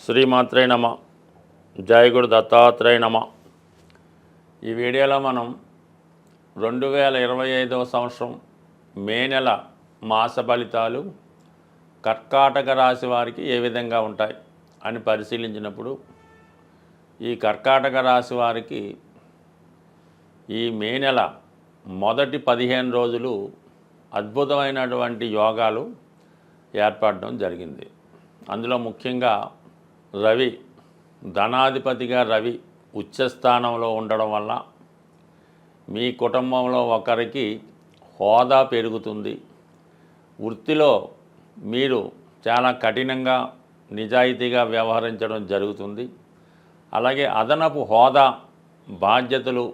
శ్రీమాత్రే నమ. జయ గురు దత్తాత్రేయ నమ. ఈ వీడియోలో మనం 2025వ సంవత్సరం మే నెల మాస ఫలితాలు కర్కాటక రాశి వారికి ఏ విధంగా ఉంటాయి అని పరిశీలించినప్పుడు, ఈ కర్కాటక రాశి వారికి ఈ మే నెల మొదటి 15 రోజులు అద్భుతమైనటువంటి యోగాలు ఏర్పడడం జరిగింది. అందులో ముఖ్యంగా రవి, ధనాధిపతిగా రవి ఉచ్చస్థానంలో ఉండడం వల్ల మీ కుటుంబంలో ఒకరికి హోదా పెరుగుతుంది. వృత్తిలో మీరు చాలా కఠినంగా నిజాయితీగా వ్యవహరించడం జరుగుతుంది. అలాగే అదనపు హోదా, బాధ్యతలు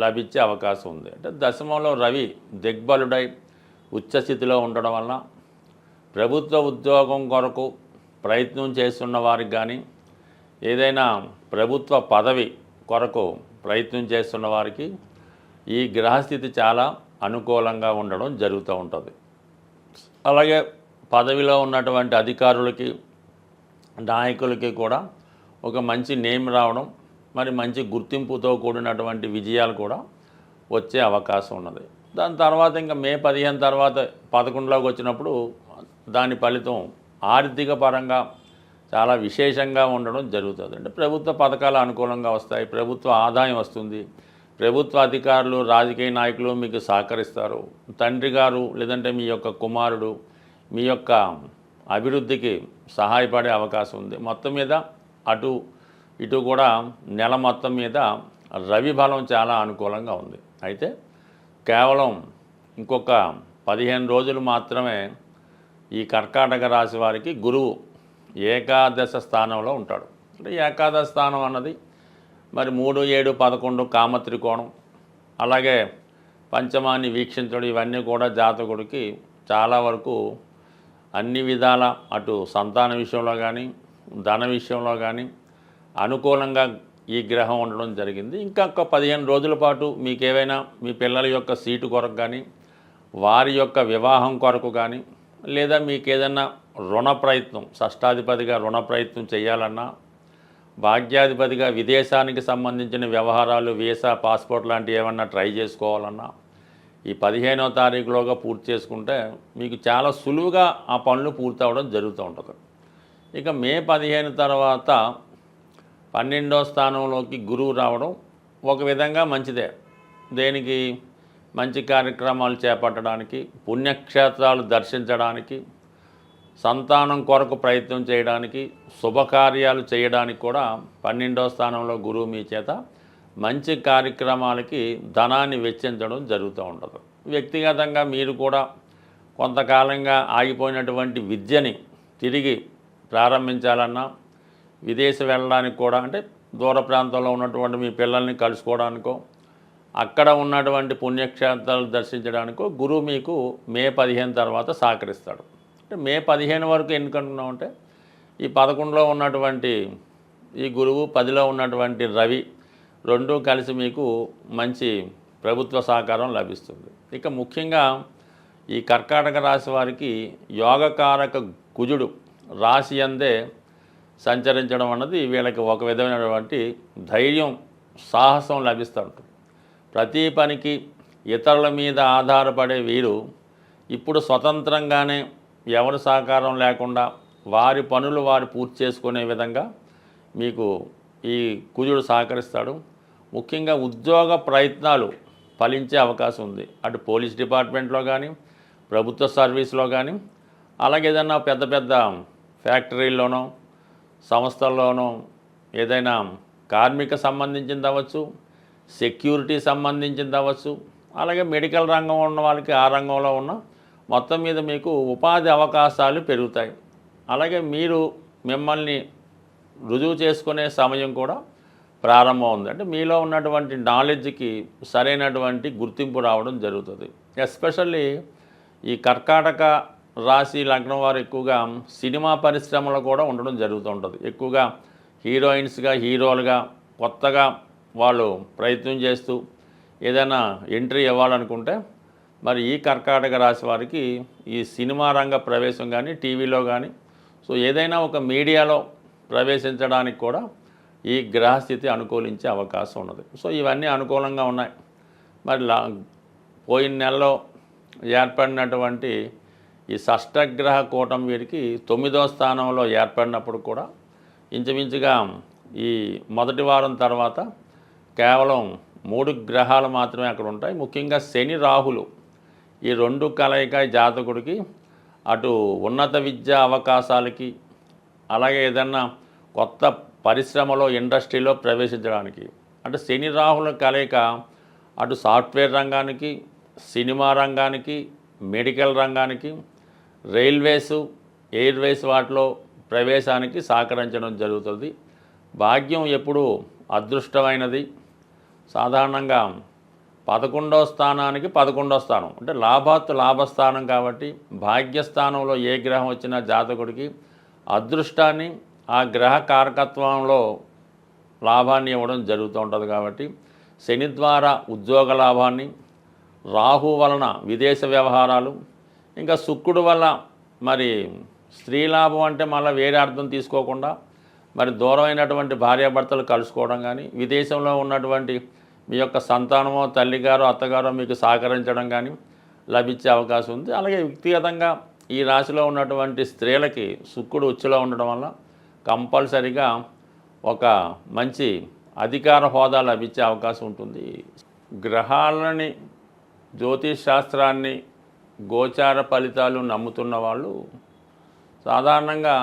లభించే అవకాశం ఉంది. అంటే దశమంలో రవి దిగ్బలుడై ఉచ్చస్థితిలో ఉండడం వల్ల ప్రభుత్వ ఉద్యోగం కొరకు ప్రయత్నం చేస్తున్న వారికి కానీ, ఏదైనా ప్రభుత్వ పదవి కొరకు ప్రయత్నం చేస్తున్న వారికి ఈ గ్రహస్థితి చాలా అనుకూలంగా ఉండడం జరుగుతూ ఉంటుంది. అలాగే పదవిలో ఉన్నటువంటి అధికారులకి, నాయకులకి కూడా ఒక మంచి నేమ్ రావడం, మరి మంచి గుర్తింపుతో కూడినటువంటి విజయాలు కూడా వచ్చే అవకాశం ఉన్నది. దాని తర్వాత ఇంకా మే 15 తర్వాత 11లోకి వచ్చినప్పుడు దాని ఫలితం ఆర్థిక పరంగా చాలా విశేషంగా ఉండడం జరుగుతుంది. అంటే ప్రభుత్వ పథకాలు అనుకూలంగా వస్తాయి, ప్రభుత్వ ఆదాయం వస్తుంది, ప్రభుత్వ అధికారులు, రాజకీయ నాయకులు మీకు సహకరిస్తారు. తండ్రి గారు లేదంటే మీ యొక్క కుమారుడు మీ యొక్క అభివృద్ధికి సహాయపడే అవకాశం ఉంది. మొత్తం మీద అటు ఇటు కూడా నెల మొత్తం మీద రవి బలం చాలా అనుకూలంగా ఉంది. అయితే కేవలం ఇంకొక 15 రోజులు మాత్రమే ఈ కర్కాటక రాశి వారికి గురువు ఏకాదశ స్థానంలో ఉంటాడు. అంటే ఏకాదశ స్థానం అన్నది మరి 3, 7, 11 కామత్రికోణం, అలాగే పంచమాన్ని వీక్షించడం, ఇవన్నీ కూడా జాతకుడికి చాలా వరకు అన్ని విధాల అటు సంతాన విషయంలో కానీ, ధన విషయంలో కానీ అనుకూలంగా ఈ గ్రహం ఉండడం జరిగింది. ఇంకా ఒక 15 రోజుల పాటు మీకేవైనా మీ పిల్లల యొక్క సీటు కొరకు కానీ, వారి యొక్క వివాహం కొరకు కానీ, లేదా మీకు ఏదన్నా రుణ ప్రయత్నం, షష్టాధిపతిగా రుణ ప్రయత్నం చేయాలన్నా, భాగ్యాధిపతిగా విదేశానికి సంబంధించిన వ్యవహారాలు, వీసా, పాస్పోర్ట్ లాంటివి ఏమన్నా ట్రై చేసుకోవాలన్నా ఈ 15వ తారీఖులోగా పూర్తి చేసుకుంటే మీకు చాలా సులువుగా ఆ పనులు పూర్తి అవ్వడం జరుగుతూ ఉంటుంది. ఇక మే 15 తర్వాత 12వ స్థానంలోకి గురువు రావడం ఒక విధంగా మంచిదే. దేనికి? మంచి కార్యక్రమాలు చేపట్టడానికి, పుణ్యక్షేత్రాలు దర్శించడానికి, సంతానం కొరకు ప్రయత్నం చేయడానికి, శుభకార్యాలు చేయడానికి కూడా 12వ స్థానంలో గురువు మీ చేత మంచి కార్యక్రమాలకి ధనాన్ని వెచ్చించడం జరుగుతూ ఉంటుంది. వ్యక్తిగతంగా మీరు కూడా కొంతకాలంగా ఆగిపోయినటువంటి విద్యని తిరిగి ప్రారంభించాలన్నా, విదేశం వెళ్ళడానికి కూడా, అంటే దూర ప్రాంతంలో ఉన్నటువంటి మీ పిల్లల్ని కలుసుకోవడానికో, అక్కడ ఉన్నటువంటి పుణ్యక్షేత్రాలు దర్శించడానికో గురువు మీకు మే 15 తర్వాత సహకరిస్తాడు. అంటే మే 15 వరకు ఎందుకనుకున్నామంటే ఈ 11లో ఉన్నటువంటి ఈ గురువు, 10లో ఉన్నటువంటి రవి రెండూ కలిసి మీకు మంచి ప్రభుత్వ సహకారం లభిస్తుంది. ఇక ముఖ్యంగా ఈ కర్కాటక రాశి వారికి యోగకారక కుజుడు రాశి అందే సంచరించడం అన్నది వీళ్ళకి ఒక విధమైనటువంటి ధైర్యం, సాహసం లభిస్తూ ఉంటుంది. ప్రతి పనికి ఇతరుల మీద ఆధారపడే వీరు ఇప్పుడు స్వతంత్రంగానే ఎవరి సహకారం లేకుండా వారి పనులు వారు పూర్తి చేసుకునే విధంగా మీకు ఈ కుజుడు సహకరిస్తాడు. ముఖ్యంగా ఉద్యోగ ప్రయత్నాలు ఫలించే అవకాశం ఉంది. అటు పోలీస్ డిపార్ట్మెంట్లో కానీ, ప్రభుత్వ సర్వీస్లో కానీ, అలాగే ఏదైనా పెద్ద పెద్ద ఫ్యాక్టరీల్లోనో, సంస్థల్లోనో, ఏదైనా కార్మిక సంబంధించింది అవ్వచ్చు, సెక్యూరిటీ సంబంధించింది అవ్వచ్చు, అలాగే మెడికల్ రంగం ఉన్న వాళ్ళకి ఆ రంగంలో ఉన్న మొత్తం మీద మీకు ఉపాధి అవకాశాలు పెరుగుతాయి. అలాగే మీరు మిమ్మల్ని రుజువు చేసుకునే సమయం కూడా ప్రారంభం ఉంది. అంటే మీలో ఉన్నటువంటి నాలెడ్జ్కి సరైనటువంటి గుర్తింపు రావడం జరుగుతుంది. ఎస్పెషల్లీ ఈ కర్కాటక రాశి లగ్నం వారు ఎక్కువగా సినిమా పరిశ్రమలో కూడా ఉండడం జరుగుతూ ఉంటుంది. ఎక్కువగా హీరోయిన్స్గా, హీరోలుగా కొత్తగా వాళ్ళు ప్రయత్నం చేస్తూ ఏదైనా ఎంట్రీ ఇవ్వాలనుకుంటే మరి ఈ కర్కాటక రాశి వారికి ఈ సినిమా రంగ ప్రవేశం కానీ, టీవీలో కానీ, సో ఏదైనా ఒక మీడియాలో ప్రవేశించడానికి కూడా ఈ గ్రహస్థితి అనుకూలించే అవకాశం ఉన్నది. సో ఇవన్నీ అనుకూలంగా ఉన్నాయి. మరి పోయిన నెలలో ఏర్పడినటువంటి ఈ షష్టగ్రహ కూటం వీరికి 9వ స్థానంలో ఏర్పడినప్పుడు కూడా ఇంచుమించుగా ఈ మొదటి వారం తర్వాత కేవలం 3 గ్రహాలు మాత్రమే అక్కడ ఉంటాయి. ముఖ్యంగా శని రాహులు ఈ 2 కలయిక జాతకుడికి అటు ఉన్నత విద్యా అవకాశాలకి, అలాగే ఏదన్నా కొత్త పరిశ్రమలో ఇండస్ట్రీలో ప్రవేశించడానికి, అంటే శని రాహుల కలయిక అటు సాఫ్ట్వేర్ రంగానికి, సినిమా రంగానికి, మెడికల్ రంగానికి, రైల్వేసు, ఎయిర్వేస్ వాటిలో ప్రవేశానికి సహకరించడం జరుగుతుంది. భాగ్యం ఎప్పుడు అదృష్టమైనది. సాధారణంగా 11వ స్థానానికి 11వ స్థానం అంటే లాభస్థానం కాబట్టి భాగ్యస్థానంలో ఏ గ్రహం వచ్చినా జాతకుడికి అదృష్టాన్ని, ఆ గ్రహ కారకత్వంలో లాభాన్ని ఇవ్వడం జరుగుతూ ఉంటుంది. కాబట్టి శని ద్వారా ఉద్యోగ లాభాన్ని, రాహు వలన విదేశ వ్యవహారాలు, ఇంకా శుక్రుడు వల్ల మరి స్త్రీ లాభం అంటే మళ్ళీ వేరే అర్థం తీసుకోకుండా మరి దూరమైనటువంటి భార్యాభర్తలు కలుసుకోవడం కానీ, విదేశంలో ఉన్నటువంటి మీ యొక్క సంతానమో, తల్లిగారో, అత్తగారో మీకు సహకరించడం కానీ లభించే అవకాశం ఉంది. అలాగే వ్యక్తిగతంగా ఈ రాశిలో ఉన్నటువంటి స్త్రీలకి శుక్రుడు ఉచ్చులో ఉండడం వల్ల కంపల్సరిగా ఒక మంచి అధికార హోదా లభించే అవకాశం ఉంటుంది. గ్రహాలని, జ్యోతిష్ శాస్త్రాన్ని, గోచార ఫలితాలు నమ్ముతున్న వాళ్ళు సాధారణంగా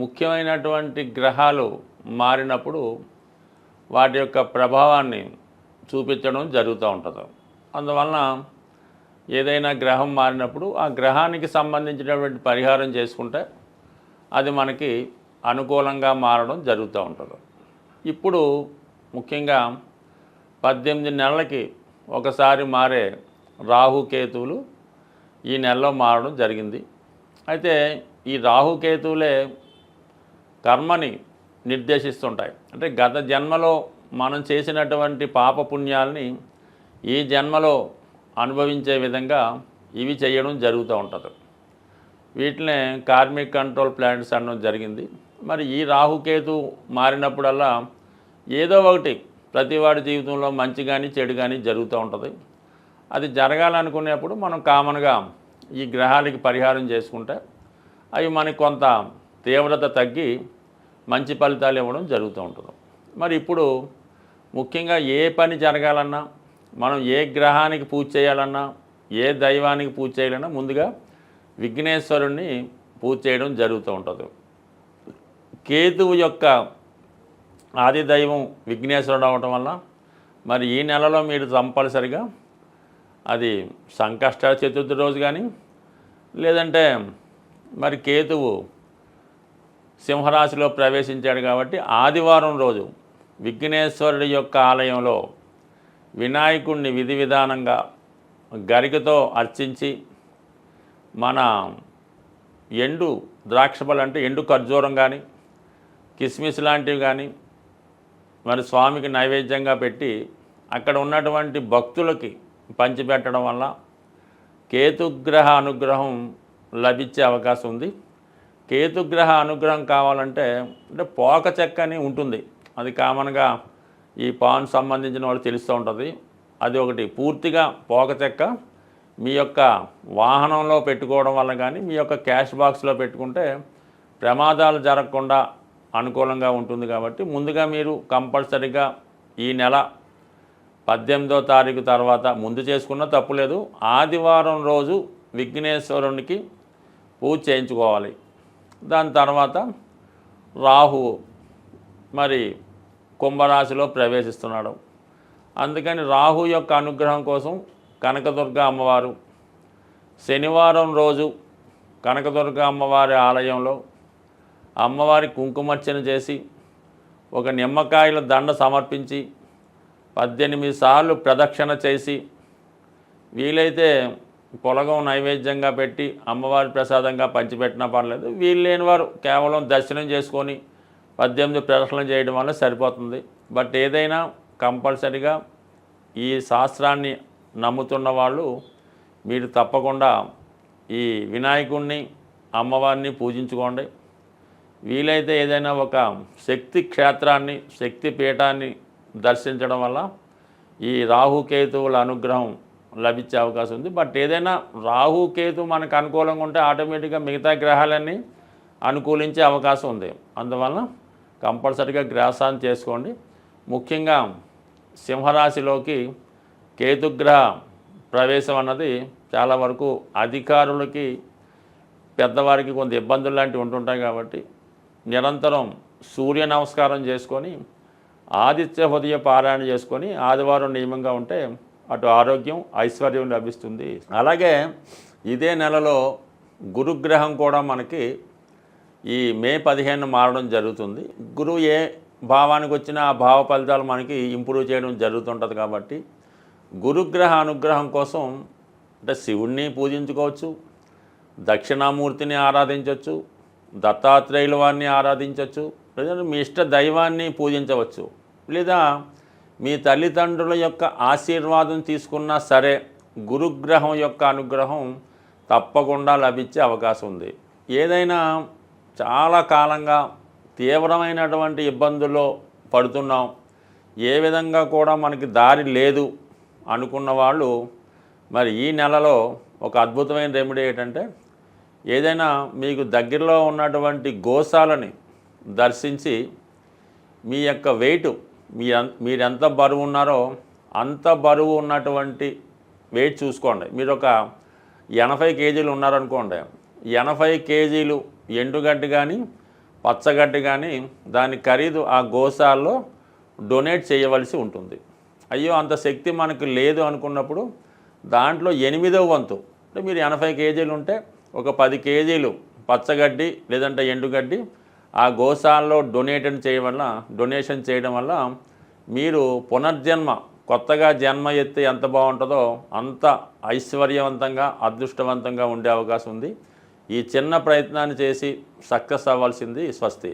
ముఖ్యమైనటువంటి గ్రహాలు మారినప్పుడు వాటి యొక్క ప్రభావాన్ని చూపించడం జరుగుతూ ఉంటుంది. అందువలన ఏదైనా గ్రహం మారినప్పుడు ఆ గ్రహానికి సంబంధించినటువంటి పరిహారం చేసుకుంటే అది మనకి అనుకూలంగా మారడం జరుగుతూ ఉంటుంది. ఇప్పుడు ముఖ్యంగా 18 నెలలకి ఒకసారి మారే రాహుకేతువులు ఈ నెలలో మారడం జరిగింది. అయితే ఈ రాహుకేతువులే కర్మని నిర్దేశిస్తుంటాయి. అంటే గత జన్మలో మనం చేసినటువంటి పాపపుణ్యాలని ఈ జన్మలో అనుభవించే విధంగా ఇవి చేయడం జరుగుతూ ఉంటుంది. వీటినే కార్మిక్ కంట్రోల్ ప్లాంట్స్ అనడం జరిగింది. మరి ఈ రాహుకేతు మారినప్పుడల్లా ఏదో ఒకటి ప్రతివాడి జీవితంలో మంచి కానీ చెడు కానీ జరుగుతూ ఉంటుంది. అది జరగాలనుకునేప్పుడు మనం కామన్గా ఈ గ్రహాలకి పరిహారం చేసుకుంటే అవి మనకి కొంత తీవ్రత తగ్గి మంచి ఫలితాలు ఇవ్వడం జరుగుతూ ఉంటుంది. మరి ఇప్పుడు ముఖ్యంగా ఏ పని జరగాలన్నా, మనం ఏ గ్రహానికి పూజ చేయాలన్నా, ఏ దైవానికి పూజ చేయాలన్నా ముందుగా విఘ్నేశ్వరుణ్ణి పూజ చేయడం జరుగుతూ ఉంటుంది. కేతువు యొక్క ఆది దైవం విఘ్నేశ్వరుడు అవటం వల్ల మరి ఈ నెలలో మీరు కంపల్సరిగా అది సంకష్ట చతుర్థి రోజు కానీ, లేదంటే మరి కేతువు సింహరాశిలో ప్రవేశించాడు కాబట్టి ఆదివారం రోజు విఘ్నేశ్వరుడి యొక్క ఆలయంలో వినాయకుడిని విధి విధానంగా గరికతో అర్చించి, మన ఎండు ద్రాక్షపళ్ళు అంటే ఎండు ఖర్జూరం కానీ, కిస్మిస్ లాంటివి కానీ మరి స్వామికి నైవేద్యంగా పెట్టి అక్కడ ఉన్నటువంటి భక్తులకి పంచిపెట్టడం వల్ల కేతుగ్రహ అనుగ్రహం లభించే అవకాశం ఉంది. కేతుగ్రహ అనుగ్రహం కావాలంటే అంటే పోక చెక్క అని ఉంటుంది, అది కామన్గా ఈ పాన్ సంబంధించిన వాళ్ళు తెలుస్తూ ఉంటుంది. అది ఒకటి పూర్తిగా పోక చెక్క మీ యొక్క వాహనంలో పెట్టుకోవడం వల్ల కానీ, మీ యొక్క క్యాష్ బాక్స్లో పెట్టుకుంటే ప్రమాదాలు జరగకుండా అనుకూలంగా ఉంటుంది. కాబట్టి ముందుగా మీరు కంపల్సరీగా ఈ నెల 18వ తారీఖు తర్వాత ముందు చేసుకున్న తప్పులేదు, ఆదివారం రోజు విఘ్నేశ్వరునికి పూజ చేయించుకోవాలి. దాని తర్వాత రాహువు మరి కుంభరాశిలో ప్రవేశిస్తున్నాడు. అందుకని రాహు యొక్క అనుగ్రహం కోసం కనకదుర్గ అమ్మవారు శనివారం రోజు కనకదుర్గ అమ్మవారి ఆలయంలో అమ్మవారి కుంకుమర్చన చేసి ఒక నిమ్మకాయల దండ సమర్పించి 18 సార్లు ప్రదక్షిణ చేసి, వీలైతే పొలగం నైవేద్యంగా పెట్టి అమ్మవారి ప్రసాదంగా పంచిపెట్టినా పర్లేదు. వీలు లేని వారు కేవలం దర్శనం చేసుకొని 18 ప్రదక్షిణలు చేయడం వల్ల సరిపోతుంది. బట్ ఏదైనా కంపల్సరిగా ఈ శాస్త్రాన్ని నమ్ముతున్న వాళ్ళు మీరు తప్పకుండా ఈ వినాయకుడిని, అమ్మవారిని పూజించుకోండి. వీలైతే ఏదైనా ఒక శక్తి క్షేత్రాన్ని, శక్తి పీఠాన్ని దర్శించడం వల్ల ఈ రాహుకేతువుల అనుగ్రహం లభించే అవకాశం ఉంది. బట్ ఏదైనా రాహుకేతు మనకు అనుకూలంగా ఉంటే ఆటోమేటిక్గా మిగతా గ్రహాలన్నీ అనుకూలించే అవకాశం ఉంది. అందువలన కంపల్సరీగా గ్రాసాన్ని చేసుకోండి. ముఖ్యంగా సింహరాశిలోకి కేతుగ్రహ ప్రవేశం అన్నది చాలా వరకు అధికారులకి, పెద్దవారికి కొంత ఇబ్బందులు లాంటివి ఉంటుంటాయి. కాబట్టి నిరంతరం సూర్య నమస్కారం చేసుకొని, ఆదిత్య హృదయ పారాయణ చేసుకొని ఆదివారం నియమంగా ఉంటే అటు ఆరోగ్యం, ఐశ్వర్యం లభిస్తుంది. అలాగే ఇదే నెలలో గురుగ్రహం కూడా మనకి ఈ మే 15 మారడం జరుగుతుంది. గురువు ఏ భావానికి వచ్చినా ఆ భావ ఫలితాలు మనకి ఇంప్రూవ్ చేయడం జరుగుతుంటుంది. కాబట్టి గురుగ్రహ అనుగ్రహం కోసం అంటే శివుణ్ణి పూజించుకోవచ్చు, దక్షిణామూర్తిని ఆరాధించవచ్చు, దత్తాత్రేయుల వారిని ఆరాధించవచ్చు, లేదా మీ ఇష్ట దైవాన్ని పూజించవచ్చు, లేదా మీ తల్లిదండ్రుల యొక్క ఆశీర్వాదం తీసుకున్నా సరే గురుగ్రహం యొక్క అనుగ్రహం తప్పకుండా లభించే అవకాశం ఉంది. ఏదైనా చాలా కాలంగా తీవ్రమైనటువంటి ఇబ్బందుల్లో పడుతున్నాం, ఏ విధంగా కూడా మనకి దారి లేదు అనుకున్న వాళ్ళు మరి ఈ నెలలో ఒక అద్భుతమైన రెమెడీ ఏంటంటే, ఏదైనా మీకు దగ్గరలో ఉన్నటువంటి గోశాలని దర్శించి మీ యొక్క వెయిట్, మీరెంత బరువు ఉన్నారో అంత బరువు ఉన్నటువంటి వెయిట్ చూసుకోండి. మీరు ఒక 80 కేజీలు ఉన్నారనుకోండి, 80 కేజీలు ఎండుగడ్డి కానీ పచ్చగడ్డి కానీ దాని ఖరీదు ఆ గోశాలలో డొనేట్ చేయవలసి ఉంటుంది. అయ్యో అంత శక్తి మనకు లేదు అనుకున్నప్పుడు దాంట్లో 8వ వంతు, అంటే మీరు 80 కేజీలు ఉంటే ఒక 10 కేజీలు పచ్చగడ్డి లేదంటే ఎండుగడ్డి ఆ గోశాలలో డొనేషన్ చేయడం వల్ల మీరు పునర్జన్మ, కొత్తగా జన్మ ఎత్తి ఎంత బాగుంటుందో అంత ఐశ్వర్యవంతంగా, అదృష్టవంతంగా ఉండే అవకాశం ఉంది. ఈ చిన్న ప్రయత్నాన్ని చేసి సక్సెస్ అవ్వాల్సింది. స్వస్తి.